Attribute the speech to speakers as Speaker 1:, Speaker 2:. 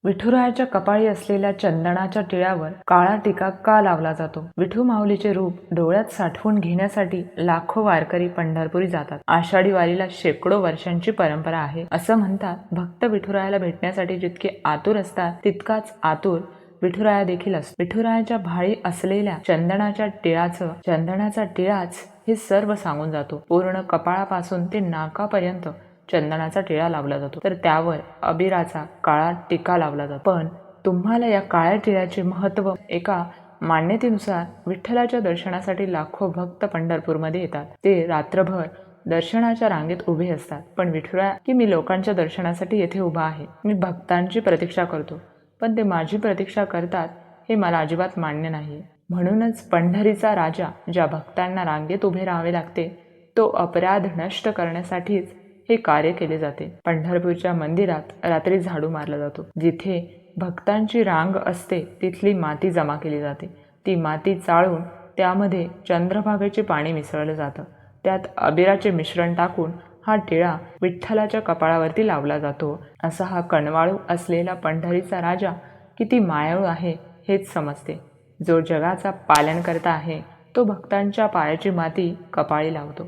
Speaker 1: विठुरायाच्या कपाळी असलेल्या चंदनाच्या टिळ्यावर काळा टिका का लावला जातो? विठू माऊलीचे रूप डोळ्यात साठवून घेण्यासाठी लाखो वारकरी पंढरपुरी जातात. आषाढी वारीला शेकडो वर्षांची परंपरा आहे. असं म्हणतात, भक्त विठुरायाला भेटण्यासाठी जितके आतुर असतात तितकाच आतुर विठुराया देखील असतो. विठुरायाच्या भाळी असलेल्या चंदनाचा टिळाच हे सर्व सांगून जातो. पूर्ण कपाळापासून ते नाकापर्यंत चंदनाचा टिळा लावला जातो, तर त्यावर अबिराचा काळा टिका लावला जातो. पण तुम्हाला या काळ्या टिळ्याचे महत्त्व एका मान्यतेनुसार विठ्ठलाच्या दर्शनासाठी लाखो भक्त पंढरपूरमध्ये येतात. ते रात्रभर दर्शनाच्या रांगेत उभे असतात. पण विठुराया की मी लोकांच्या दर्शनासाठी येथे उभा आहे, मी भक्तांची प्रतीक्षा करतो, पण ते माझी प्रतीक्षा करतात हे मला अजिबात मान्य नाही. म्हणूनच पंढरीचा राजा ज्या भक्तांना रांगेत उभे राहावे लागते तो अपराध नष्ट करण्यासाठीच हे कार्य केले जाते. पंढरपूरच्या मंदिरात रात्री झाडू मारला जातो. जिथे भक्तांची रांग असते तिथली माती जमा केली जाते. ती माती चाळून त्यामध्ये चंद्रभागेचे पाणी मिसळलं जातं. त्यात अबिराचे मिश्रण टाकून हा टिळा विठ्ठलाच्या कपाळावरती लावला जातो. असा हा कणवाळू असलेला पंढरीचा राजा किती मायाळू आहे हेच समजते. जो जगाचा पालनकर्ता आहे तो भक्तांच्या पायाची माती कपाळी लावतो.